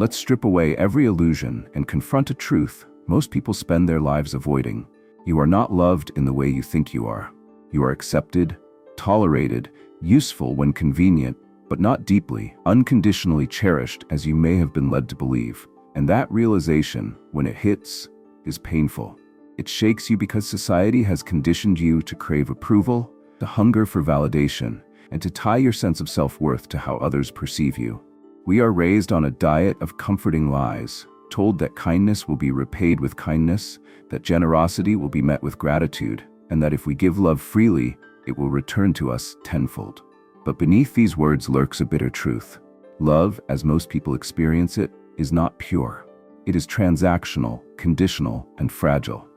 Let's strip away every illusion and confront a truth most people spend their lives avoiding. You are not loved in the way you think you are. You are accepted, tolerated, useful when convenient, but not deeply, unconditionally cherished as you may have been led to believe. And that realization, when it hits, is painful. It shakes you because society has conditioned you to crave approval, to hunger for validation, and to tie your sense of self-worth to how others perceive you. We are raised on a diet of comforting lies, told that kindness will be repaid with kindness, that generosity will be met with gratitude, and that if we give love freely, it will return to us tenfold. But beneath these words lurks a bitter truth. Love, as most people experience it, is not pure. It is transactional, conditional, and fragile.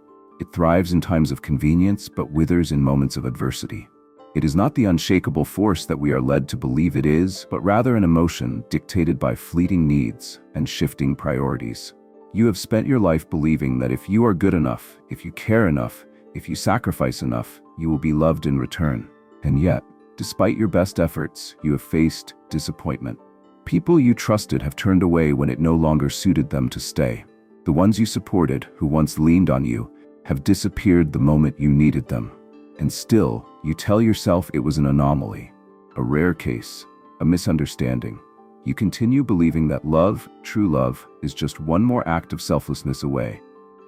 It thrives in times of convenience, but withers in moments of adversity. It is not the unshakable force that we are led to believe it is, but rather an emotion dictated by fleeting needs and shifting priorities. You have spent your life believing that if you are good enough, if you care enough, if you sacrifice enough, you will be loved in return. And yet, despite your best efforts, you have faced disappointment. People you trusted have turned away when it no longer suited them to stay. The ones you supported, who once leaned on you, have disappeared the moment you needed them. And still, you tell yourself it was an anomaly, a rare case, a misunderstanding. You continue believing that love, true love, is just one more act of selflessness away.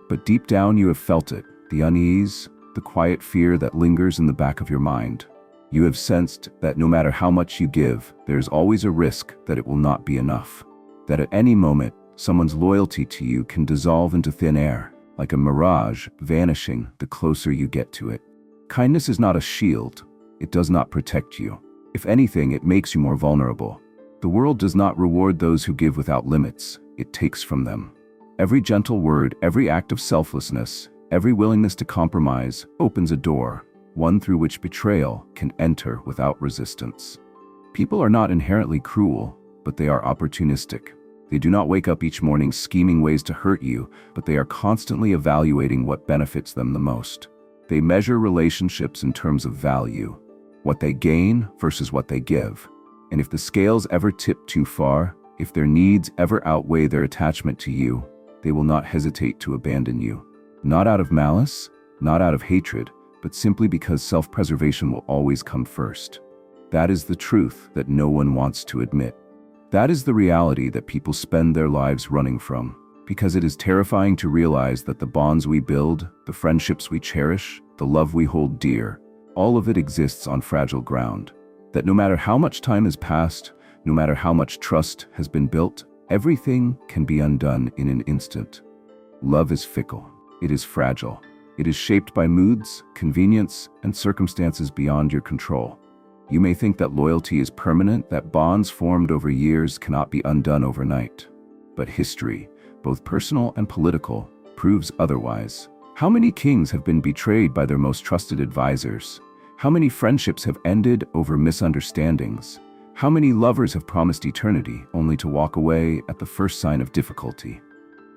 But deep down you have felt it, the unease, the quiet fear that lingers in the back of your mind. You have sensed that no matter how much you give, there is always a risk that it will not be enough. That at any moment, someone's loyalty to you can dissolve into thin air, like a mirage vanishing the closer you get to it. Kindness is not a shield. It does not protect you. If anything, it makes you more vulnerable. The world does not reward those who give without limits. It takes from them. Every gentle word, every act of selflessness, every willingness to compromise opens a door, one through which betrayal can enter without resistance. People are not inherently cruel, but they are opportunistic. They do not wake up each morning scheming ways to hurt you, but they are constantly evaluating what benefits them the most. They measure relationships in terms of value, what they gain versus what they give. And if the scales ever tip too far, if their needs ever outweigh their attachment to you, they will not hesitate to abandon you. Not out of malice, not out of hatred, but simply because self-preservation will always come first. That is the truth that no one wants to admit. That is the reality that people spend their lives running from, because it is terrifying to realize that the bonds we build, the friendships we cherish, the love we hold dear, all of it exists on fragile ground. That no matter how much time has passed, no matter how much trust has been built, everything can be undone in an instant. Love is fickle. It is fragile. It is shaped by moods, convenience, and circumstances beyond your control. You may think that loyalty is permanent, that bonds formed over years cannot be undone overnight. But history, both personal and political, proves otherwise. How many kings have been betrayed by their most trusted advisors? How many friendships have ended over misunderstandings? How many lovers have promised eternity only to walk away at the first sign of difficulty?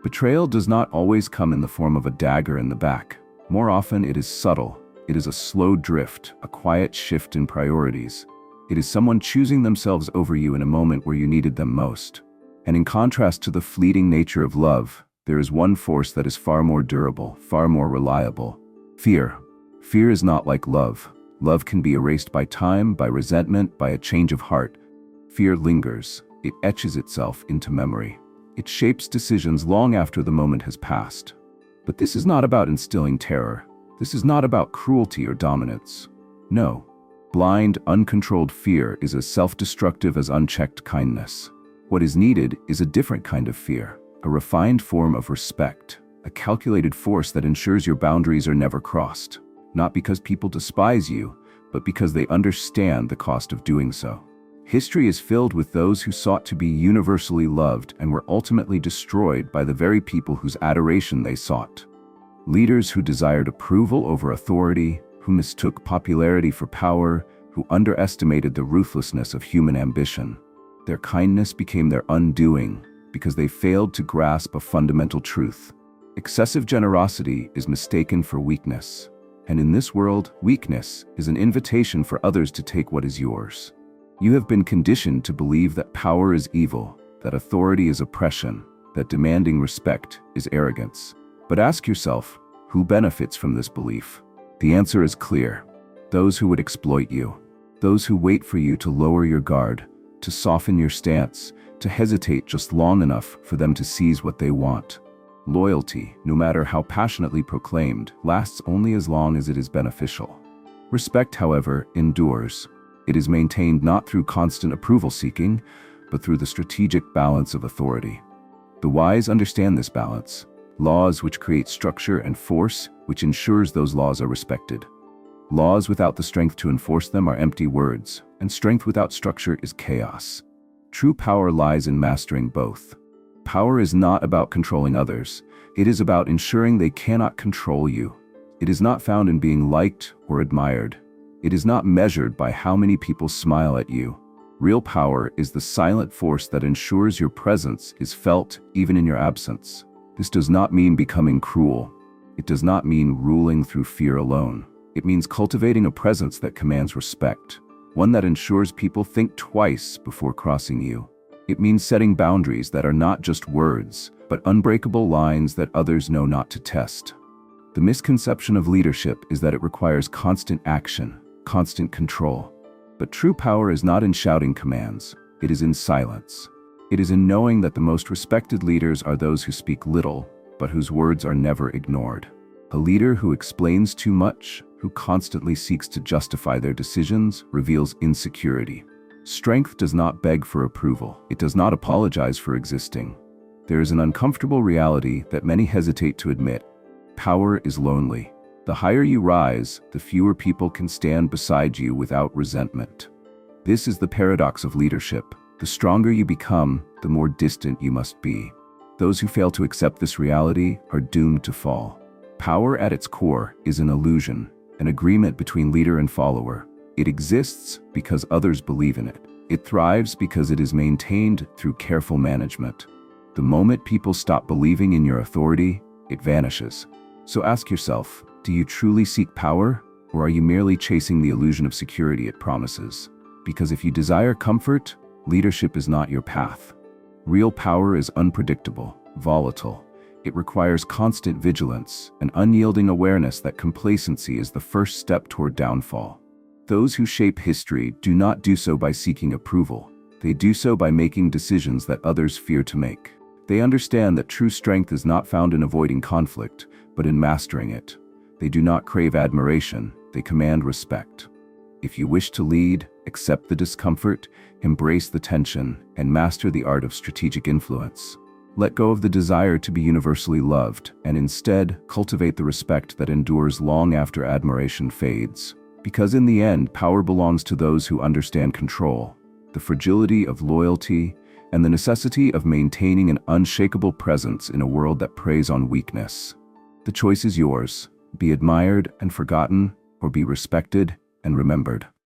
Betrayal does not always come in the form of a dagger in the back. More often it is subtle. It is a slow drift, a quiet shift in priorities. It is someone choosing themselves over you in a moment where you needed them most. And in contrast to the fleeting nature of love, there is one force that is far more durable, far more reliable. Fear. Fear is not like love. Love can be erased by time, by resentment, by a change of heart. Fear lingers. It etches itself into memory. It shapes decisions long after the moment has passed. But this is not about instilling terror. This is not about cruelty or dominance. No. Blind, uncontrolled fear is as self-destructive as unchecked kindness. What is needed is a different kind of fear, a refined form of respect, a calculated force that ensures your boundaries are never crossed, not because people despise you, but because they understand the cost of doing so. History is filled with those who sought to be universally loved and were ultimately destroyed by the very people whose adoration they sought. Leaders who desired approval over authority, who mistook popularity for power, who underestimated the ruthlessness of human ambition. Their kindness became their undoing because they failed to grasp a fundamental truth. Excessive generosity is mistaken for weakness. And in this world, weakness is an invitation for others to take what is yours. You have been conditioned to believe that power is evil, that authority is oppression, that demanding respect is arrogance. But ask yourself, who benefits from this belief? The answer is clear. Those who would exploit you. Those who wait for you to lower your guard, to soften your stance, to hesitate just long enough for them to seize what they want. Loyalty, no matter how passionately proclaimed, lasts only as long as it is beneficial. Respect, however, endures. It is maintained not through constant approval seeking, but through the strategic balance of authority. The wise understand this balance. Laws which create structure and force, which ensures those laws are respected. Laws without the strength to enforce them are empty words, and strength without structure is chaos. True power lies in mastering both. Power is not about controlling others. It is about ensuring they cannot control you. It is not found in being liked or admired. It is not measured by how many people smile at you. Real power is the silent force that ensures your presence is felt even in your absence. This does not mean becoming cruel. It does not mean ruling through fear alone. It means cultivating a presence that commands respect, one that ensures people think twice before crossing you. It means setting boundaries that are not just words, but unbreakable lines that others know not to test. The misconception of leadership is that it requires constant action, constant control. But true power is not in shouting commands. It is in silence. It is in knowing that the most respected leaders are those who speak little, but whose words are never ignored. A leader who explains too much, who constantly seeks to justify their decisions, reveals insecurity. Strength does not beg for approval. It does not apologize for existing. There is an uncomfortable reality that many hesitate to admit. Power is lonely. The higher you rise, the fewer people can stand beside you without resentment. This is the paradox of leadership. The stronger you become, the more distant you must be. Those who fail to accept this reality are doomed to fall. Power at its core is an illusion, an agreement between leader and follower. It exists because others believe in it. It thrives because it is maintained through careful management. The moment people stop believing in your authority, it vanishes. So ask yourself, do you truly seek power, or are you merely chasing the illusion of security it promises? Because if you desire comfort, leadership is not your path. Real power is unpredictable, volatile. It requires constant vigilance, an unyielding awareness that complacency is the first step toward downfall. Those who shape history do not do so by seeking approval. They do so by making decisions that others fear to make. They understand that true strength is not found in avoiding conflict, but in mastering it. They do not crave admiration, they command respect. If you wish to lead, accept the discomfort, embrace the tension, and master the art of strategic influence. Let go of the desire to be universally loved, and instead cultivate the respect that endures long after admiration fades. Because in the end, power belongs to those who understand control, the fragility of loyalty, and the necessity of maintaining an unshakable presence in a world that preys on weakness. The choice is yours. Be admired and forgotten, or be respected and remembered.